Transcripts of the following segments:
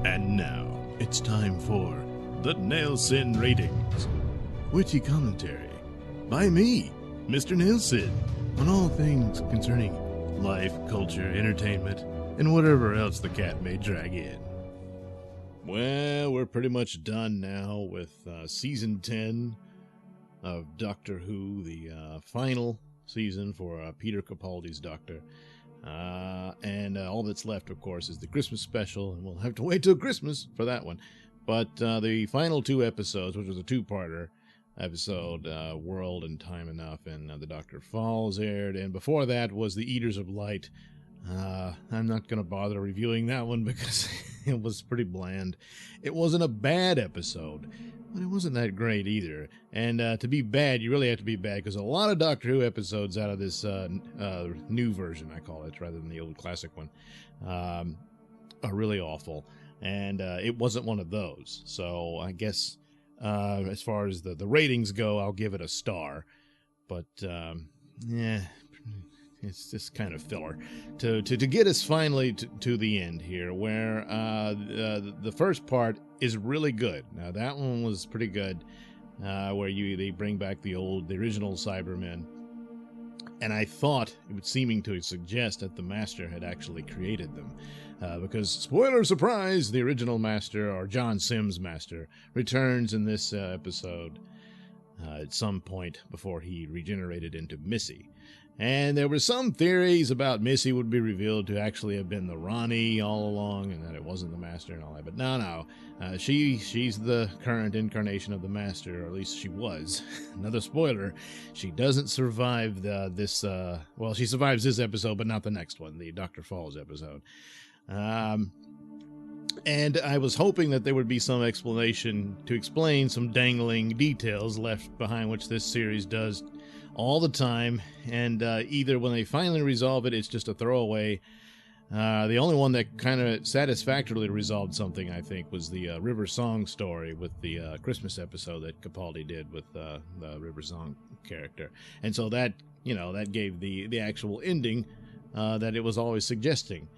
And now, it's time for the Nailsin Ratings. Witty commentary by me, Mr. Nailsin, on all things concerning life, culture, entertainment, and whatever else the cat may drag in. Well, we're pretty much done now with Season 10 of Doctor Who, the final season for Peter Capaldi's Doctor. And all that's left, of course, is the Christmas special, and we'll have to wait till Christmas for that one. But the final two episodes, which was a two-parter episode, World and Time Enough, and The Doctor Falls aired, and before that was The Eaters of Light. I'm not going to bother reviewing that one because it was pretty bland. It wasn't a bad episode, but it wasn't that great either. And to be bad, you really have to be bad, because a lot of Doctor Who episodes out of this new version, I call it, rather than the old classic one, are really awful. And it wasn't one of those. So I guess as far as the ratings go, I'll give it a star. But, yeah, it's just kind of filler to get us finally to the end here, where the first part is really good. Now that one was pretty good, where they bring back the original Cybermen, and I thought it was seeming to suggest that the Master had actually created them, because spoiler surprise, the original Master, or John Sims' Master, returns in this episode at some point before he regenerated into Missy. And there were some theories about Missy would be revealed to actually have been the Ronnie all along, and that it wasn't the Master and all that. But no. She's the current incarnation of the Master, or at least she was. Another spoiler, she doesn't survive this. Well, she survives this episode, but not the next one, the Dr. Falls episode. And I was hoping that there would be some explanation to explain some dangling details left behind, which this series does all the time, and either when they finally resolve it, it's just a throwaway. The only one that kind of satisfactorily resolved something, I think, was the River Song story with the Christmas episode that Capaldi did with the River Song character. And so that, that gave the actual ending that it was always suggesting.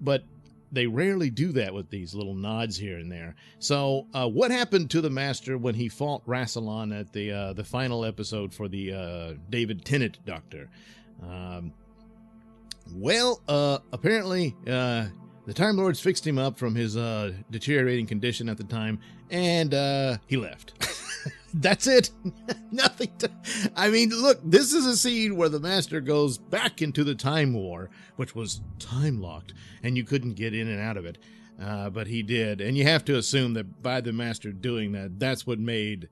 But they rarely do that with these little nods here and there. So, what happened to the Master when he fought Rassilon at the final episode for the David Tennant Doctor? Apparently, the Time Lords fixed him up from his deteriorating condition at the time, and he left. That's it. Nothing to... I mean, look, this is a scene where the Master goes back into the Time War, which was time-locked, and you couldn't get in and out of it. But he did. And you have to assume that by the Master doing that, that's what made,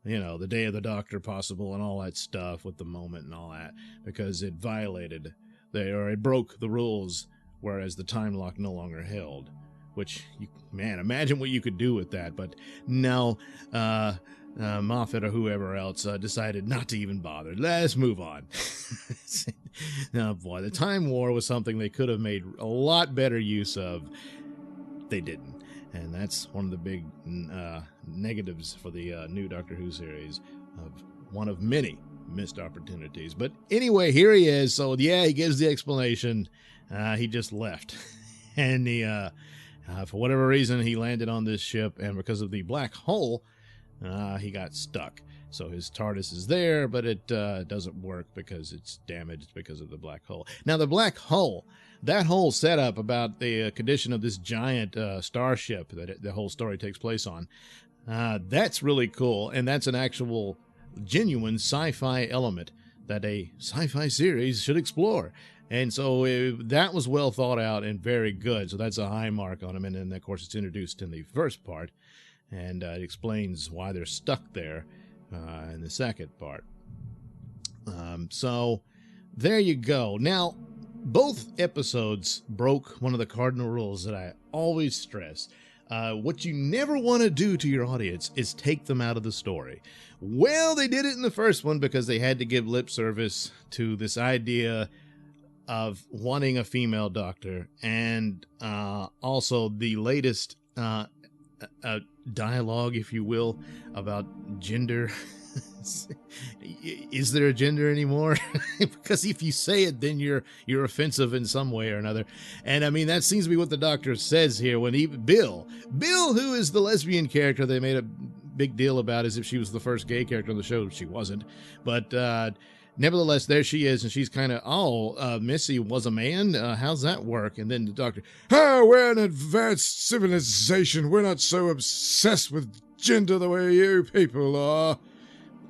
the Day of the Doctor possible and all that stuff with the moment and all that, because it violated, it broke the rules, whereas the time lock no longer held. Which, imagine what you could do with that. But no, Moffat or whoever else decided not to even bother. Let's move on. Oh boy, the Time War was something they could have made a lot better use of. They didn't. And that's one of the big negatives for the new Doctor Who series, of one of many missed opportunities. But anyway, here he is. So yeah, he gives the explanation. He just left. And for whatever reason, he landed on this ship, and because of the black hole, he got stuck. So his TARDIS is there, but it doesn't work because it's damaged because of the black hole. Now, the black hole, that whole setup about the condition of this giant starship that the whole story takes place on, that's really cool, and that's an actual genuine sci-fi element that a sci-fi series should explore. And so that was well thought out and very good. So that's a high mark on him. And then, of course, it's introduced in the first part. And it explains why they're stuck there in the second part. So there you go. Now, both episodes broke one of the cardinal rules that I always stress. What you never want to do to your audience is take them out of the story. Well, they did it in the first one because they had to give lip service to this idea of wanting a female doctor, and also the latest dialogue, if you will, about gender Is there a gender anymore? Because if you say it, then you're offensive in some way or another. And I mean, that seems to be what the Doctor says here when Bill, who is the lesbian character they made a big deal about as if she was the first gay character on the show. She wasn't. But nevertheless, there she is, and she's kind of, Missy was a man? How's that work? And then the Doctor, we're an advanced civilization. We're not so obsessed with gender the way you people are.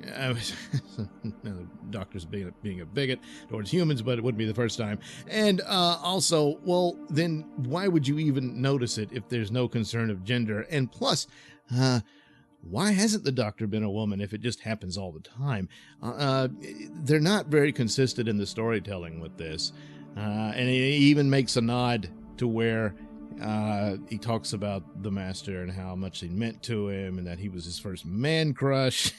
The Doctor's being a bigot towards humans, but it wouldn't be the first time. And also, well, then why would you even notice it if there's no concern of gender? And plus, why hasn't the Doctor been a woman if it just happens all the time? They're not very consistent in the storytelling with this. And he even makes a nod to where he talks about the Master and how much he meant to him and that he was his first man crush.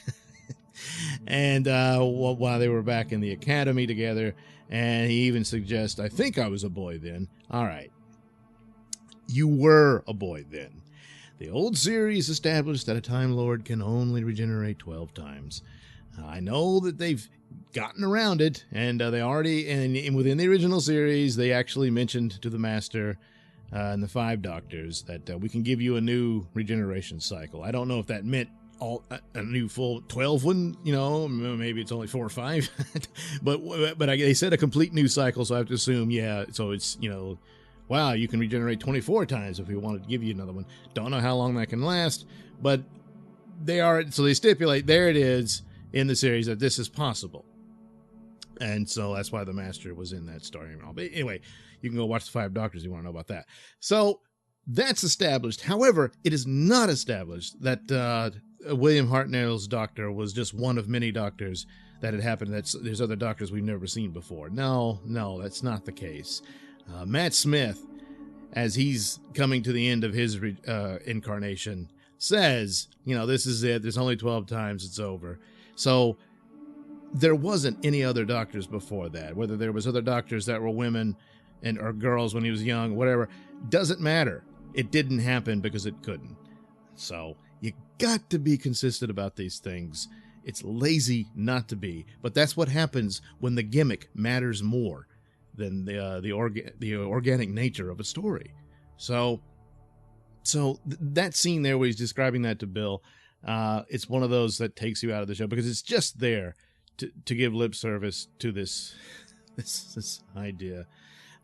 And while they were back in the academy together, and he even suggests, I think I was a boy then. All right. You were a boy then. The old series established that a Time Lord can only regenerate 12 times. I know that they've gotten around it, and they already, and within the original series, they actually mentioned to the Master and the 5 Doctors that we can give you a new regeneration cycle. I don't know if that meant a new full 12 one, maybe it's only 4 or 5, but they said a complete new cycle, so I have to assume, yeah, so it's, wow, you can regenerate 24 times if we wanted to give you another one. Don't know how long that can last, but they stipulate, there it is in the series, that this is possible. And so that's why the Master was in that story and all. But anyway, you can go watch the 5 Doctors if you want to know about that. So that's established. However, it is not established that William Hartnell's Doctor was just one of many Doctors that had happened. There's other Doctors we've never seen before. No, that's not the case. Matt Smith, as he's coming to the end of his incarnation, says, this is it. There's only 12 times. It's over. So there wasn't any other Doctors before that. Whether there was other Doctors that were women or girls when he was young, whatever, doesn't matter. It didn't happen because it couldn't. So you got to be consistent about these things. It's lazy not to be, but that's what happens when the gimmick matters more than the organic nature of a story. So that scene there where he's describing that to Bill, it's one of those that takes you out of the show because it's just there to give lip service to this idea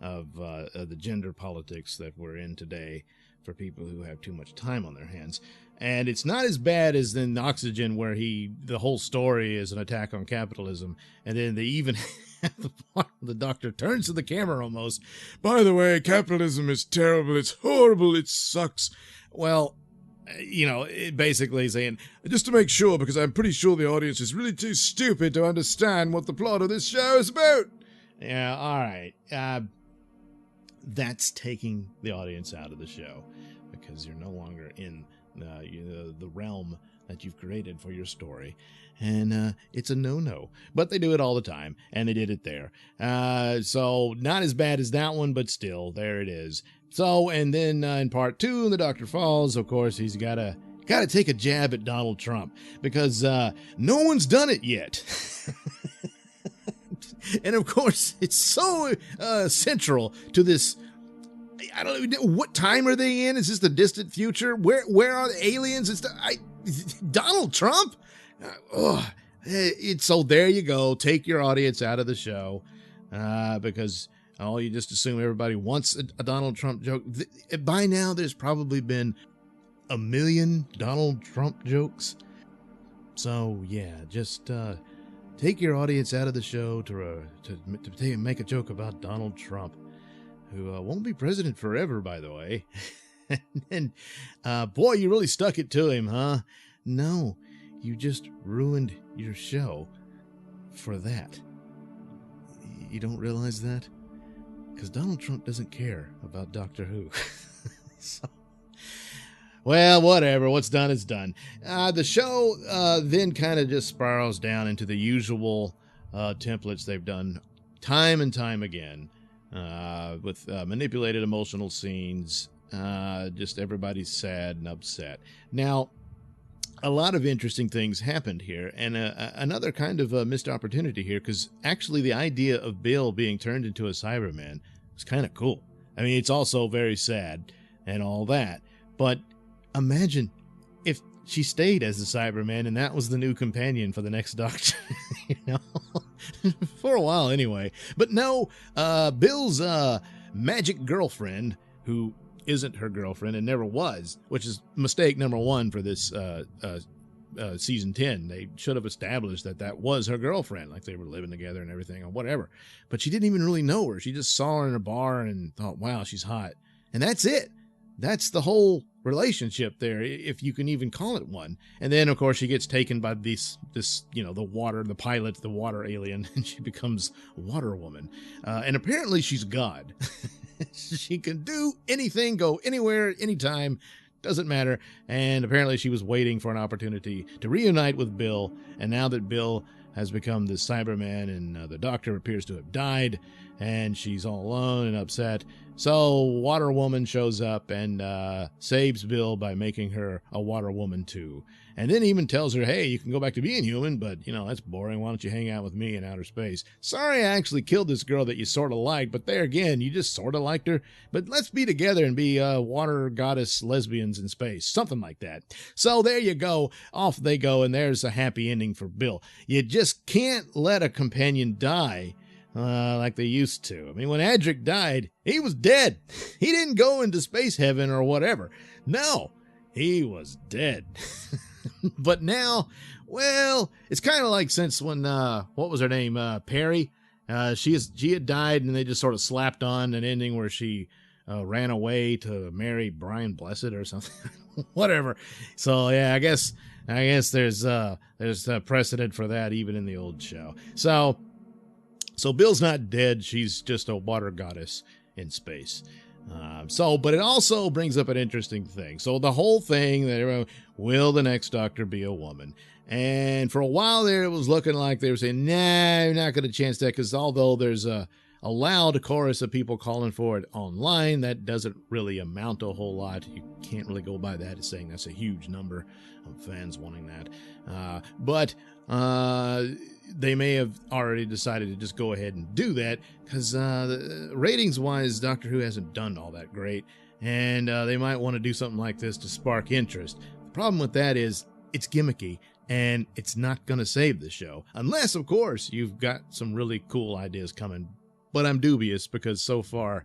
of the gender politics that we're in today for people who have too much time on their hands. And it's not as bad as in Oxygen, where the whole story is an attack on capitalism, and then they even have the part where the Doctor turns to the camera almost, by the way, capitalism is terrible, it's horrible, it sucks. Well, basically saying, just to make sure, because I'm pretty sure the audience is really too stupid to understand what the plot of this show is about. Yeah, all right. That's taking the audience out of the show because you're no longer in the realm that you've created for your story. And it's a no-no. But they do it all the time, and they did it there. So not as bad as that one, but still, there it is. So, and then in part 2, the Doctor falls. Of course, he's got to take a jab at Donald Trump because no one's done it yet. And of course, it's so central to this. I don't even know, what time are they in? Is this the distant future? Where are the aliens? Donald Trump? So there you go. Take your audience out of the show because you just assume everybody wants a Donald Trump joke. By now, there's probably been 1 million Donald Trump jokes. So yeah, just take your audience out of the show to make a joke about Donald Trump, who won't be president forever, by the way. And boy, you really stuck it to him, huh? No, you just ruined your show for that. You don't realize that? Because Donald Trump doesn't care about Doctor Who. So, well, whatever. What's done is done. The show then kind of just spirals down into the usual templates they've done time and time again, with manipulated emotional scenes. Just everybody's sad and upset. Now, a lot of interesting things happened here, and another kind of missed opportunity here, because actually the idea of Bill being turned into a Cyberman was kind of cool. I mean, it's also very sad and all that, but imagine if she stayed as the Cyberman and that was the new companion for the next Doctor, you know, for a while anyway. But no, Bill's magic girlfriend, who isn't her girlfriend and never was, which is mistake number one for this season 10. They should have established that that was her girlfriend, like they were living together and everything or whatever. But she didn't even really know her. She just saw her in a bar and thought, wow, she's hot. And that's it. That's the whole relationship there, if you can even call it one. And then, of course, she gets taken by this you know, the pilot, the water alien, and she becomes Water Woman. And apparently she's God. She can do anything, go anywhere, anytime, doesn't matter. And apparently she was waiting for an opportunity to reunite with Bill. And now that Bill has become the Cyberman and the Doctor appears to have died, and she's all alone and upset, so Water Woman shows up and saves Bill by making her a Water Woman too. And then even tells her, hey, you can go back to being human, but, you know, that's boring. Why don't you hang out with me in outer space? Sorry I actually killed this girl that you sort of liked, but there again, you just sort of liked her. But let's be together and be water goddess lesbians in space. Something like that. So there you go. Off they go, and there's a happy ending for Bill. You just can't let a companion die like they used to. I mean, when Adric died, he was dead. He didn't go into space heaven or whatever. No, he was dead. But now, well, it's kind of like since when, what was her name? Perry. She had died, and they just sort of slapped on an ending where she ran away to marry Brian Blessed or something. Whatever. So yeah, I guess there's precedent for that even in the old show. So Bill's not dead. She's just a water goddess in space. But it also brings up an interesting thing. So the whole thing that will the next Doctor be a woman? And for a while there, it was looking like they were saying, nah, you're not going to chance that, because although there's a loud chorus of people calling for it online, that doesn't really amount to a whole lot. You can't really go by that as saying that's a huge number of fans wanting that. But they may have already decided to just go ahead and do that, because ratings-wise, Doctor Who hasn't done all that great, and they might want to do something like this to spark interest. The problem with that is it's gimmicky, and it's not going to save the show, unless, of course, you've got some really cool ideas coming. But I'm dubious, because so far,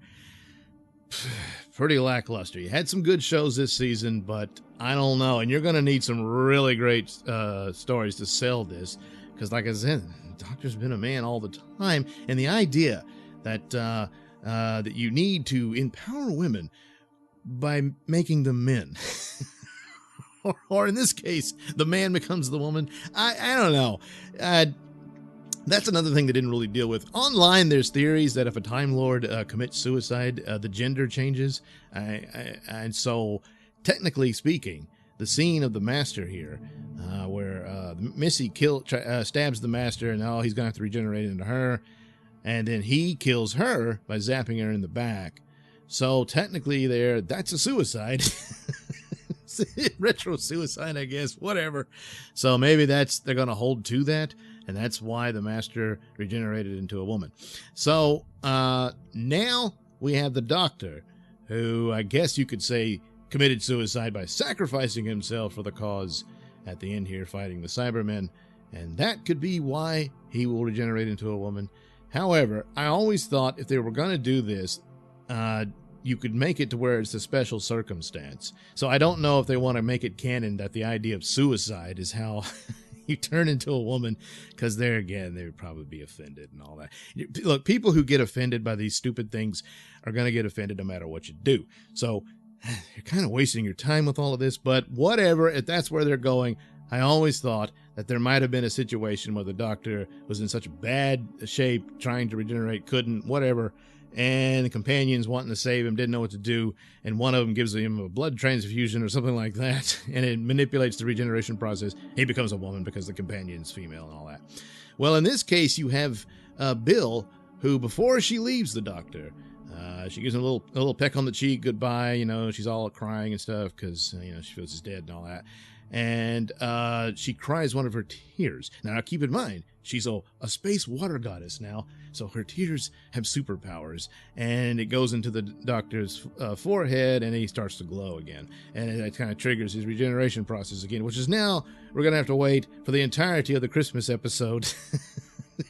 pretty lackluster. You had some good shows this season, but I don't know. And you're going to need some really great stories to sell this, because like I said, the Doctor's been a man all the time. And the idea that that you need to empower women by making them men, or in this case, the man becomes the woman. I don't know. That's another thing they didn't really deal with. Online, there's theories that if a Time Lord commits suicide, the gender changes. And so, technically speaking, the scene of the Master here, where Missy stabs the Master, and he's going to have to regenerate into her. And then he kills her by zapping her in the back. So, technically, that's a suicide. Retro suicide, I guess. Whatever. So, maybe they're going to hold to that. And that's why the Master regenerated into a woman. So now we have the Doctor, who I guess you could say committed suicide by sacrificing himself for the cause at the end here, fighting the Cybermen. And that could be why he will regenerate into a woman. However, I always thought if they were going to do this, you could make it to where it's a special circumstance. So I don't know if they want to make it canon that the idea of suicide is how you turn into a woman, because there again, they would probably be offended and all that. Look, people who get offended by these stupid things are going to get offended no matter what you do. So you're kind of wasting your time with all of this, but whatever, if that's where they're going. I always thought that there might have been a situation where the Doctor was in such bad shape, trying to regenerate, couldn't, whatever, and the companions wanting to save him didn't know what to do, and one of them gives him a blood transfusion or something like that, and it manipulates the regeneration process. He becomes a woman because the companion's female and all that. Well, in this case, you have Bill, who before she leaves the Doctor, she gives him a little peck on the cheek, goodbye, she's all crying and stuff because, she feels he's dead and all that. and she cries one of her tears. Now, keep in mind, she's a space water goddess now, so her tears have superpowers, and it goes into the doctor's forehead, and he starts to glow again, and it kind of triggers his regeneration process again, which is now we're going to have to wait for the entirety of the Christmas episode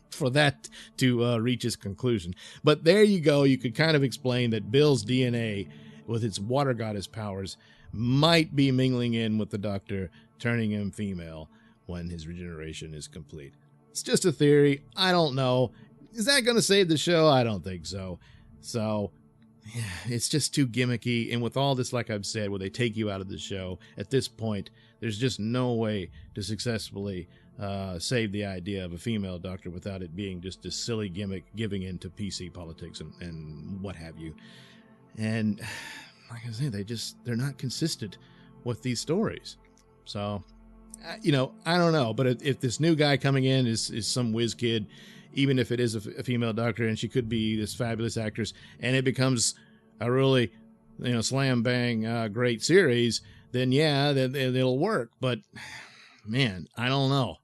for that to reach its conclusion. But there you go. You could kind of explain that Bill's DNA, with its water goddess powers, might be mingling in with the Doctor, turning him female when his regeneration is complete. It's just a theory. I don't know. Is that going to save the show? I don't think so. So, yeah, it's just too gimmicky. And with all this, like I've said, where they take you out of the show, at this point, there's just no way to successfully save the idea of a female Doctor without it being just a silly gimmick giving in to PC politics and what have you. And like I say, they're not consistent with these stories. So, I don't know. But if this new guy coming in is some whiz kid, even if it is a female Doctor, and she could be this fabulous actress, and it becomes a really, slam bang great series, then yeah, it'll work. But man, I don't know.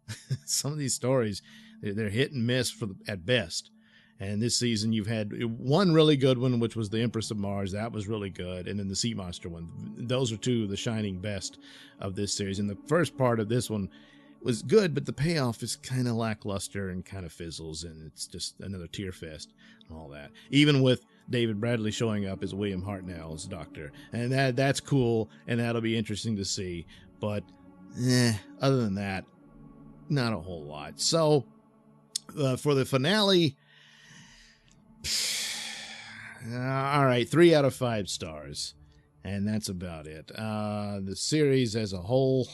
Some of these stories, they're hit and miss at best. And this season, you've had one really good one, which was the Empress of Mars. That was really good. And then the Sea Monster one. Those are two of the shining best of this series. And the first part of this one was good, but the payoff is kind of lackluster and kind of fizzles. And it's just another tear fest and all that. Even with David Bradley showing up as William Hartnell's Doctor. And that's cool, and that'll be interesting to see. But other than that, not a whole lot. So for the finale, all right, 3 out of 5 stars, and that's about it. The series as a whole,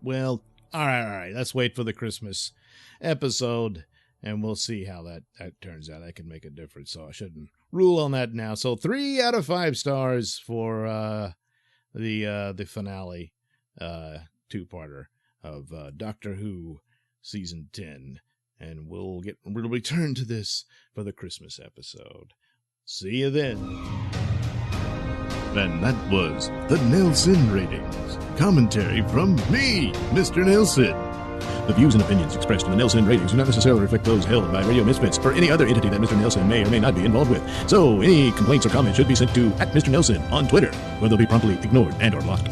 well, all right. Let's wait for the Christmas episode, and we'll see how that turns out. That could make a difference, so I shouldn't rule on that now. So 3 out of 5 stars for the finale, 2-parter of Doctor Who Season 10. And we'll return to this for the Christmas episode. See you then. And that was the Nailsin Ratings. Commentary from me, Mr. Nailsin. The views and opinions expressed in the Nailsin Ratings do not necessarily reflect those held by Radio Misfits or any other entity that Mr. Nailsin may or may not be involved with. So any complaints or comments should be sent to @Mr. Nailsin on Twitter, where they'll be promptly ignored and or blocked.